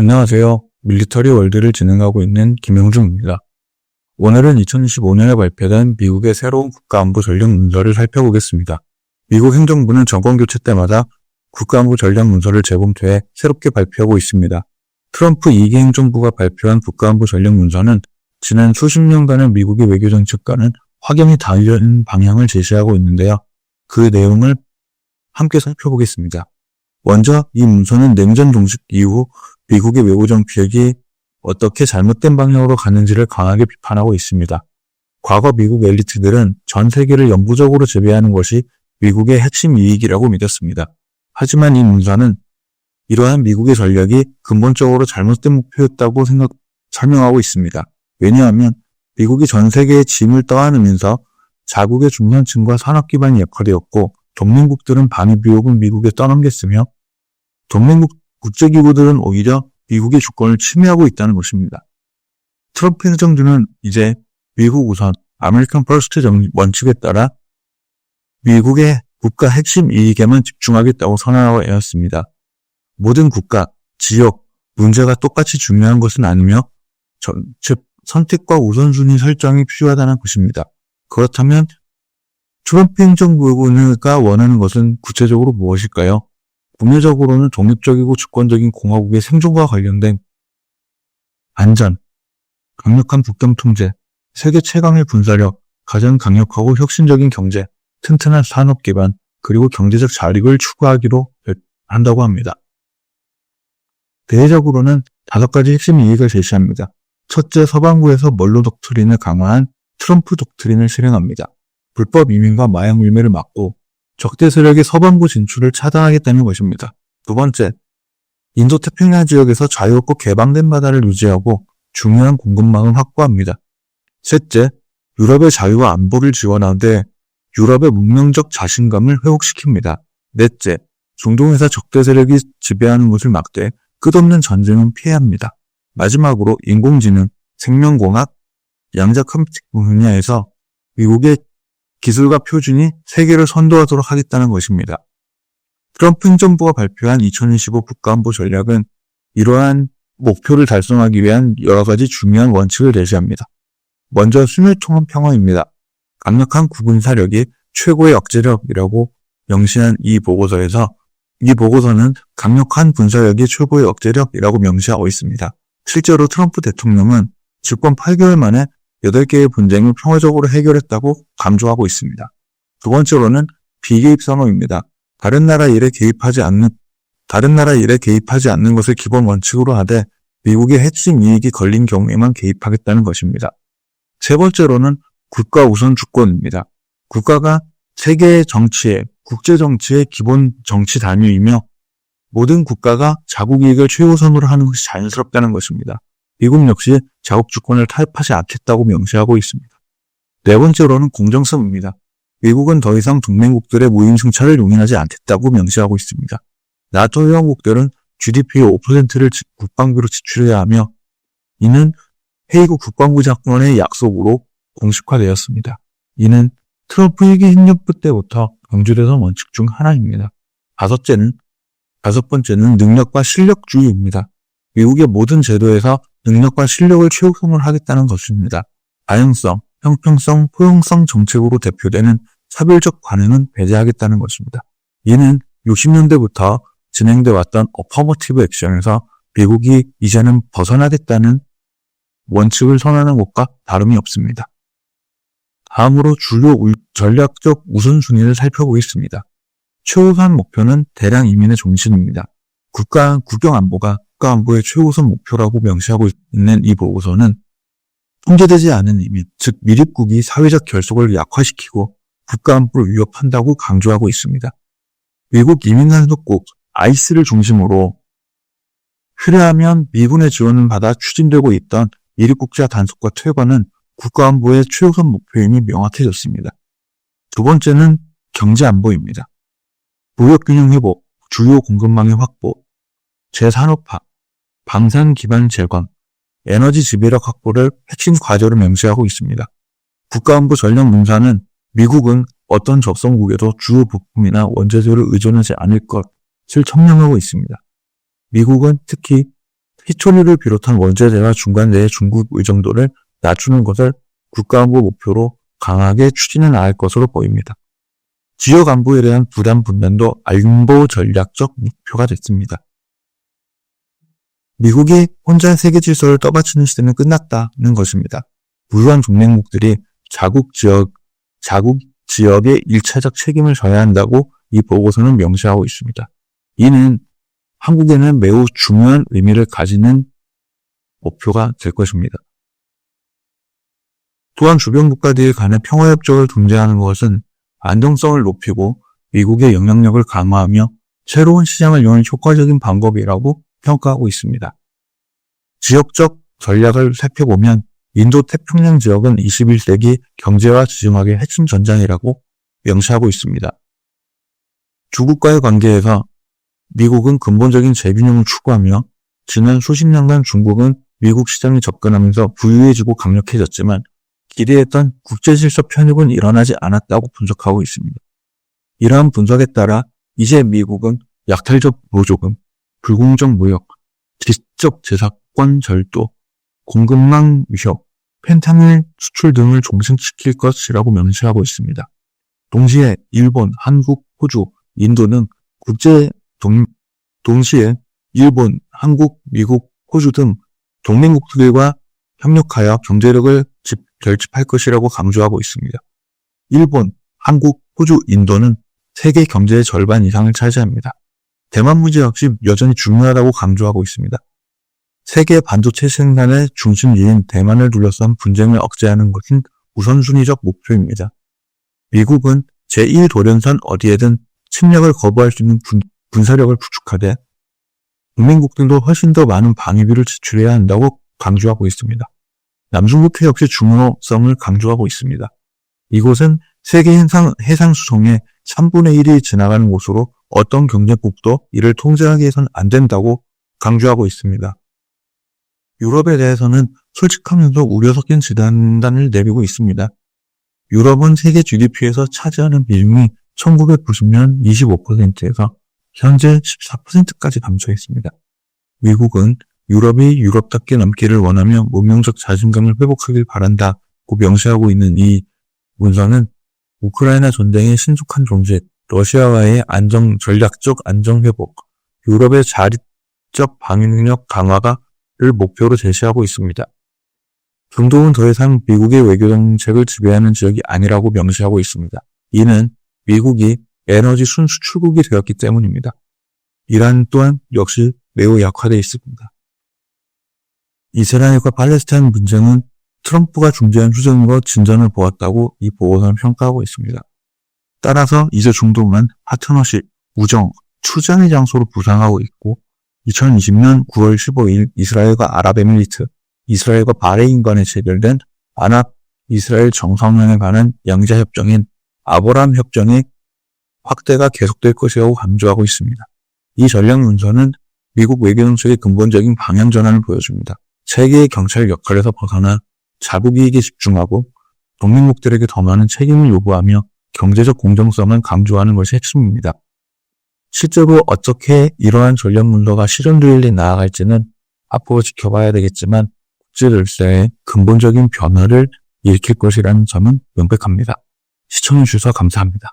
안녕하세요. 밀리터리 월드를 진행하고 있는 김영중입니다. 오늘은 2025년에 발표된 미국의 새로운 국가안보 전략 문서를 살펴보겠습니다. 미국 행정부는 정권교체 때마다 국가안보 전략 문서를 재검토해 새롭게 발표하고 있습니다. 트럼프 2기 행정부가 발표한 국가안보 전략 문서는 지난 수십 년간의 미국의 외교정책과는 확연히 다른 방향을 제시하고 있는데요. 그 내용을 함께 살펴보겠습니다. 먼저 이 문서는 냉전 종식 이후 미국의 외교 정책이 어떻게 잘못된 방향으로 가는지를 강하게 비판하고 있습니다. 과거 미국 엘리트들은 전 세계를 영구적으로 지배하는 것이 미국의 핵심 이익이라고 믿었습니다. 하지만 이 문서는 이러한 미국의 전략이 근본적으로 잘못된 목표였다고 설명하고 있습니다. 왜냐하면 미국이 전 세계의 짐을 떠안으면서 자국의 중산층과 산업 기반이 약화되었고 동맹국들은 반의 비용을 미국에 떠넘겼으며 동맹국 국제기구들은 오히려 미국의 주권을 침해하고 있다는 것입니다. 트럼프 행정부는 이제 미국 우선 아메리칸 퍼스트 원칙에 따라 미국의 국가 핵심 이익에만 집중하겠다고 선언하고 있습니다. 모든 국가, 지역, 문제가 똑같이 중요한 것은 아니며 즉 선택과 우선순위 설정이 필요하다는 것입니다. 그렇다면 트럼프 행정부가 원하는 것은 구체적으로 무엇일까요? 구체적으로는 독립적이고 주권적인 공화국의 생존과 관련된 안전, 강력한 북경 통제, 세계 최강의 군사력, 가장 강력하고 혁신적인 경제, 튼튼한 산업 기반, 그리고 경제적 자립을 추구하기로 한다고 합니다. 대외적으로는 5가지 핵심 이익을 제시합니다. 첫째, 서방부에서 먼로 독트린을 강화한 트럼프 독트린을 실행합니다. 불법 이민과 마약 밀매를 막고 적대 세력의 서방부 진출을 차단하겠다는 것입니다. 두 번째, 인도태평양 지역에서 자유롭고 개방된 바다를 유지하고 중요한 공급망을 확보합니다. 셋째, 유럽의 자유와 안보를 지원하되 유럽의 문명적 자신감을 회복시킵니다. 넷째, 중동에서 적대 세력이 지배하는 것을 막되 끝없는 전쟁은 피해야 합니다. 마지막으로 인공지능, 생명공학, 양자 컴퓨팅 분야에서 미국의 기술과 표준이 세계를 선도하도록 하겠다는 것입니다. 트럼프 행정부가 발표한 2025 국가안보 전략은 이러한 목표를 달성하기 위한 여러 가지 중요한 원칙을 제시합니다. 먼저 순혈통합 평화입니다. 강력한 구군사력이 최고의 억제력이라고 명시한 이 보고서는 강력한 군사력이 최고의 억제력이라고 명시하고 있습니다. 실제로 트럼프 대통령은 집권 8개월 만에 8개의 분쟁을 평화적으로 해결했다고 강조하고 있습니다. 두 번째로는 비개입 선언입니다. 다른 나라 일에 개입하지 않는 것을 기본 원칙으로 하되 미국의 핵심 이익이 걸린 경우에만 개입하겠다는 것입니다. 세 번째로는 국가 우선 주권입니다. 국가가 세계의 정치의, 국제 정치의 기본 정치 단위이며 모든 국가가 자국 이익을 최우선으로 하는 것이 자연스럽다는 것입니다. 미국 역시 자국 주권을 타협하지 않겠다고 명시하고 있습니다. 네 번째로는 공정성입니다. 미국은 더 이상 동맹국들의 무임 승차를 용인하지 않겠다고 명시하고 있습니다. 나토 회원국들은 GDP의 5%를 국방비로 지출해야 하며 이는 헤이그 국방부 장관의 약속으로 공식화되었습니다. 이는 트럼프 1기 행정부 때부터 강조되던 원칙 중 하나입니다. 다섯 번째는 능력과 실력주의입니다. 미국의 모든 제도에서 능력과 실력을 최우선으로 하겠다는 것입니다. 다양성, 형평성, 포용성 정책으로 대표되는 차별적 관행은 배제하겠다는 것입니다. 이는 60년대부터 진행돼 왔던 어퍼머티브 액션에서 미국이 이제는 벗어나겠다는 원칙을 선언하는 것과 다름이 없습니다. 다음으로 주요 전략적 우선순위를 살펴보겠습니다. 최우선 목표는 대량 이민의 종신입니다. 국경안보가 국가안보의 최우선 목표라고 명시하고 있는 이 보고서는 통제되지 않은 이민, 즉 미립국이 사회적 결속을 약화시키고 국가안보를 위협한다고 강조하고 있습니다. 미국 이민단속국 ICE를 중심으로 필요하면 미군의 지원을 받아 추진되고 있던 미립국자 단속과 퇴거는 국가안보의 최우선 목표임이 명확해졌습니다. 두 번째는 경제안보입니다. 무역균형 회복, 주요 공급망의 확보, 재산업화, 방산 기반 재건, 에너지 지배력 확보를 핵심 과제로 명시하고 있습니다. 국가안보 전략 문서는 미국은 어떤 접선국에도 주요 부품이나 원재료를 의존하지 않을 것을 첨언하고 있습니다. 미국은 특히 희초류를 비롯한 원재료와 중간 내의 중국 의존도를 낮추는 것을 국가안보 목표로 강하게 추진해 나갈 것으로 보입니다. 지역 안보에 대한 부담 분단도 안보 전략적 목표가 됐습니다. 미국이 혼자 세계 질서를 떠받치는 시대는 끝났다는 것입니다. 부유한 동맹국들이 자국 지역의 일차적 책임을 져야 한다고 이 보고서는 명시하고 있습니다. 이는 한국에는 매우 중요한 의미를 가지는 목표가 될 것입니다. 또한 주변 국가들 간의 평화협정을 중재하는 것은 안정성을 높이고 미국의 영향력을 강화하며 새로운 시장을 여는 효과적인 방법이라고 평가하고 있습니다. 지역적 전략을 살펴보면 인도 태평양 지역은 21세기 경제와 지정학의 핵심 전장이라고 명시하고 있습니다. 중국과의 관계에서 미국은 근본적인 재균형을 추구하며 지난 수십 년간 중국은 미국 시장에 접근하면서 부유해지고 강력해졌지만 기대했던 국제질서 편입은 일어나지 않았다고 분석하고 있습니다. 이러한 분석에 따라 이제 미국은 약탈적 보조금, 불공정 무역, 지적 재산권 절도, 공급망 위협, 펜타닐 수출 등을 종식시킬 것이라고 명시하고 있습니다. 동시에 일본, 한국, 호주, 인도는 동시에 일본, 한국, 미국, 호주 등 동맹국들과 협력하여 경제력을 결집할 것이라고 강조하고 있습니다. 일본, 한국, 호주, 인도는 세계 경제의 절반 이상을 차지합니다. 대만 문제 역시 여전히 중요하다고 강조하고 있습니다. 세계 반도체 생산의 중심지인 대만을 둘러싼 분쟁을 억제하는 것은 우선순위적 목표입니다. 미국은 제1도련선 어디에든 침략을 거부할 수 있는 군사력을 구축하되 동맹국들도 훨씬 더 많은 방위비를 지출해야 한다고 강조하고 있습니다. 남중국해 역시 중요성을 강조하고 있습니다. 이곳은 세계 해상 수송의 3분의 1이 지나가는 곳으로 어떤 경제국도 이를 통제하기 위해서는 안 된다고 강조하고 있습니다. 유럽에 대해서는 솔직하면서 우려 섞인 진단을 내리고 있습니다. 유럽은 세계 GDP에서 차지하는 비중이 1990년 25%에서 현재 14%까지 감소했습니다. 미국은 유럽이 유럽답게 남기를 원하며 문명적 자신감을 회복하길 바란다고 명시하고 있는 이 문서는 우크라이나 전쟁의 신속한 종식, 러시아와의 전략적 안정회복, 유럽의 자립적 방위능력 강화를 목표로 제시하고 있습니다. 중동은 더 이상 미국의 외교 정책을 지배하는 지역이 아니라고 명시하고 있습니다. 이는 미국이 에너지 순수출국이 되었기 때문입니다. 이란 또한 역시 매우 약화되어 있습니다. 이스라엘과 팔레스타인 분쟁은 트럼프가 중재한 휴전과 진전을 보았다고 이 보고서는 평가하고 있습니다. 따라서 이제 중동은 파트너십, 우정, 투자의 장소로 부상하고 있고 2020년 9월 15일 이스라엘과 아랍에미리트, 이스라엘과 바레인 간에 체결된 아랍 이스라엘 정상회담에 관한 양자협정인 아브라함 협정의 확대가 계속될 것이라고 강조하고 있습니다. 이 전략 문서는 미국 외교정책의 근본적인 방향 전환을 보여줍니다. 세계의 경찰 역할에서 벗어나 자국 이익에 집중하고 동맹국들에게 더 많은 책임을 요구하며 경제적 공정성을 강조하는 것이 핵심입니다. 실제로 어떻게 이러한 전략 문서가 실현될 일이 나아갈지는 앞으로 지켜봐야 되겠지만 국제 질서의 근본적인 변화를 일으킬 것이라는 점은 명백합니다. 시청해주셔서 감사합니다.